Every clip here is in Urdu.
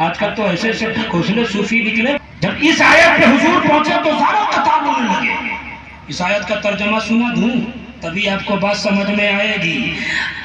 آج کل تو ایسے ایسے ٹھکوسلے صوفی نکلے. جب اس آیت پہ حضور پہنچے تو سارا قطار ہونے لگے. اس آیت کا ترجمہ سنا دوں تبھی آپ کو بات سمجھ میں آئے گی.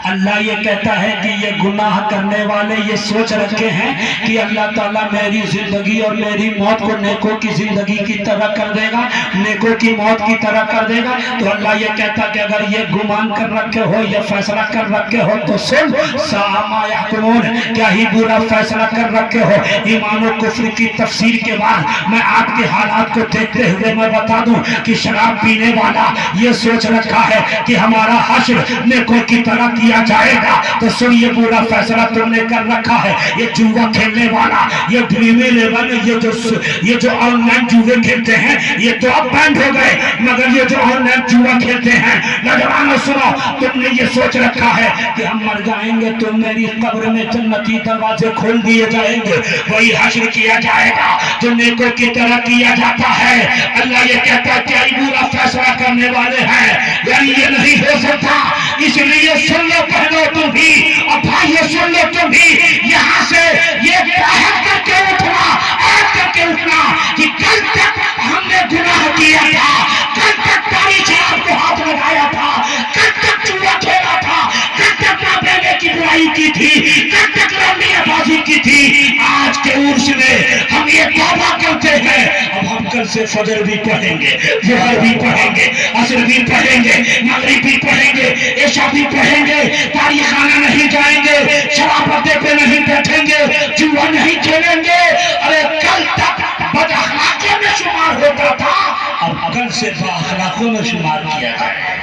اللہ یہ کہتا ہے کہ یہ گناہ کرنے والے یہ سوچ رکھے ہیں کہ اللہ تعالیٰ میری زندگی اور میری موت کو نیکوں کی زندگی کی طرح کر دے گا, نیکوں کی موت کی طرح کر دے گا. تو اللہ یہ کہتا کہ اگر یہ گمان کر رکھے ہو, یہ فیصلہ کر رکھے ہو تو سن ساء ما یحکمون, کیا ہی برا فیصلہ کر رکھے ہو. ایمان و کفر کی تفسیر کے بعد میں آپ کے حالات کو دیکھتے ہوئے میں بتا دوں کہ شراب پینے والا یہ سوچ رکھا ہے کہ ہمارا حشر نیکوں کی طرح کیا جائے گا. تو سن, یہ پورا فیصلہ تم نے کر رکھا ہے. یہ جوا کھیلنے والا, یہ ڈریمی لیول, یہ جو آن لائن جوے کھیلتے ہیں یہ تو اب بینڈ ہو گئے, مگر یہ جو آن لائن جوا کھیلتے ہیں, نوجوانوں سنو, تم نے یہ سوچ رکھا ہے کہ ہم مر جائیں گے تو میری قبر میں جنتی دروازے کھول دیے جائیں گے, وہی حشر کیا جائے گا جو نیکوں کی طرح کیا جاتا ہے. اللہ یہ کہتا ہے کیا ہی برا فیصلہ کرنے والے ہیں, یعنی یہ نہیں ہو سکتا. اس لیے سن لو پہلو تم بھی, اور بھائیو سن لو تم بھی, یہاں سے یہ عہد کر کے اٹھنا, عہد کر کے اٹھنا کہ کل تک ہم نے گناہ کیا تھا, کل تک تاری شراب کو ہاتھ لگایا تھا, کل تک جوا کھیلا تھا, کل تک نابینے کی برائی کی تھی, کل تک رمیہ بازی کی تھی. آج کے عرس میں ہم یہ توبہ کرتے ہیں, اب ہم کل سے فجر بھی پڑھیں گے, ظہر بھی پڑھیں گے, عصر بھی پڑھیں گے, مغرب بھی پڑھیں گے, عشاء بھی پڑھیں گے, تاریخ خانہ نہیں جائیں گے, شراب اڈے پہ نہیں بیٹھیں گے, جوا نہیں کھیلیں گے. ارے کل تک بد اخلاقوں میں شمار ہوتا تھا, اب کل سے با اخلاقوں میں شمار کیا جائے.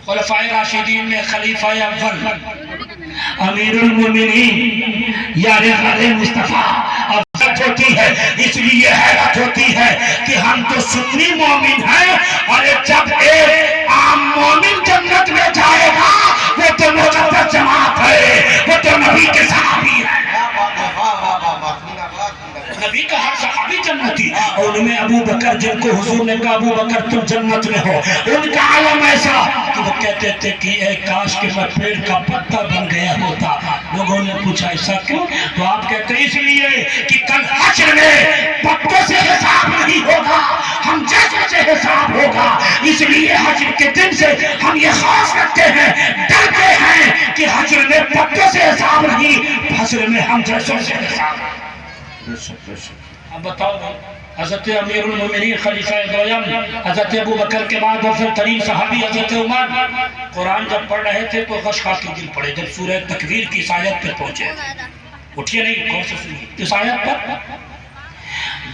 خلفائے راشدین میں خلیفہ اول امیر المومنین یار غر مصطفیٰ افضل ہوتی ہے. اس لیے حیرت ہوتی ہے کہ ہم تو سنی مومن ہیں, اور جب ایک عام مومن جنت میں جائے گا وہ تو مجدد جماعت ہے, وہ تو نبی کے صحابی ہے. نبی کا ہر صحابی جنتی, اور ان میں ابو بکر جن کو حضور نے کہا ابو بکر تم جنت میں ہو, ان کا عالم ایسا کہ وہ کہتے تھے کہ اے کاش کہ میں پیڑ کا پتا بن گیا ہوتا. لوگوں نے پوچھا ایسا کیوں؟ تو آپ کہتے ہیں اس لیے کہ کل حشر میں پتوں سے حساب نہیں ہوگا, ہم جیسے سے حساب ہوگا. اس لیے حشر کے دن سے ہم یہ خوف رکھتے ہیں, ڈرتے ہیں کہ حشر میں پتوں سے حساب نہیں, حشر میں ہم جیسوں سے حساب. اب بتاؤ, حضرت امیر المومنین خلیفہ دویم حضرت ابو بکر کے بعد افضل ترین صحابی حضرت عمر قرآن جب پڑھ رہے تھے تو غش خاک دل پڑے جب سورہ تکویر کی اس آیت پہ پہنچے. اٹھیے نہیں, کون سے سنیے اس آیت پر,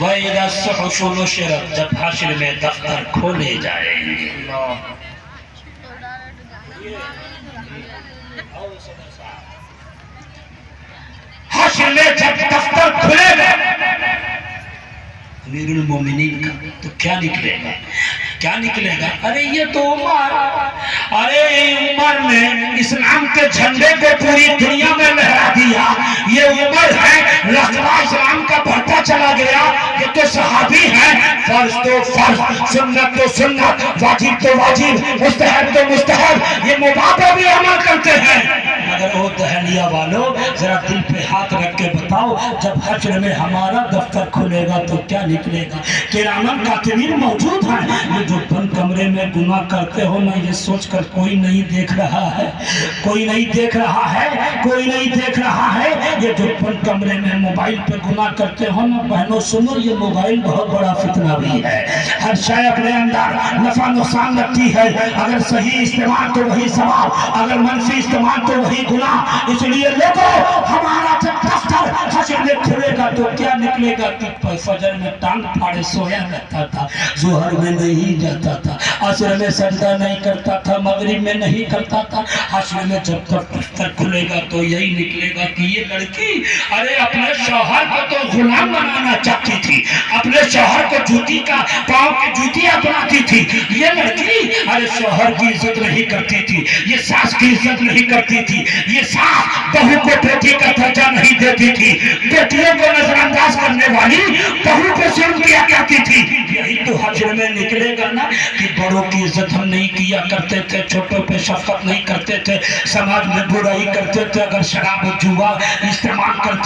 وَإِذَا الصُّحُفُ نُشِرَتْ, جب حشر میں دفتر کھولے جائیں گے. حشر میں جب دفتر کھلے گا امیر المومنین کا, تو کیا نکلے گا, کیا نکلے گا؟ ارے یہ تو عمر, ارے عمر نے اسلام کے جھنڈے کو پوری دنیا میں لہرا دیا. یہ عمر ہے, رقبہ اسلام کا بڑھتا چلا گیا. یہ تو صحابی ہیں, فرض تو فرض, سنت تو سنت, واجب تو واجب, مستحب تو مستحب, یہ مباح پہ بھی عمل کرتے ہیں. مگر وہ دہلیہ والو ذرا دل پہ ہاتھ رکھ کے بتاؤ, جب حشر میں ہمارا دفتر کھلے گا تو کیا نکلے گا؟ کراماً کاتبین موجود ہیں. یہ جو بند کمرے میں گناہ کرتے ہو نا, یہ سوچ کر کوئی نہیں دیکھ رہا ہے, کوئی نہیں دیکھ رہا ہے, کوئی نہیں دیکھ رہا ہے. یہ جو بند کمرے میں موبائل پہ گناہ کرتے ہو نا, بہنوں سنو, یہ موبائل بہت بڑا فتنہ بھی ہے. ہر شے اپنے اندر نفع نقصان رکھتی ہے, اگر صحیح استعمال تو وہی ثواب, اگر منفی استعمال تو وہی گناہ. اس لیے لوگوں, ہمارا جب دفتر حشر میں کھلے گا تو کیا نکلے گا کہ فجر میں ٹانگ پھاڑے سویا رہتا تھا, ظہر میں نہیں جاتا تھا, عصر میں سجدہ نہیں کرتا تھا, مغرب میں نہیں کرتا تھا. حشر میں جب تک دفتر کھلے گا تو یہی نکلے گا کہ یہ لڑکی ارے اپنے شوہر کو تو غلام بنانا چاہتی تھی, اپنے شوہر کو جوتی کا پاؤں کی جوتی اپناتی تھی. یہ لڑکی ارے شوہر کی عزت نہیں کرتی تھی, یہ ساس کی عزت نہیں کرتی تھی, یہ ساس بہو کو بیٹی کا درجہ نہیں دیتی تھی, بیٹیوں کو نظر انداز کرنے والی بہو کو ظلم کیا کرتی تھی. یہی تو حشر فکر میں نکلے گا نا کہ بڑوں کی عزت ہم نہیں کیا کرتے تھے، چھوٹوں پہ شفقت نہیں کرتے تھے، سماج میں برائی کرتے تھے، اگر شراب و جوا استعمال کرتے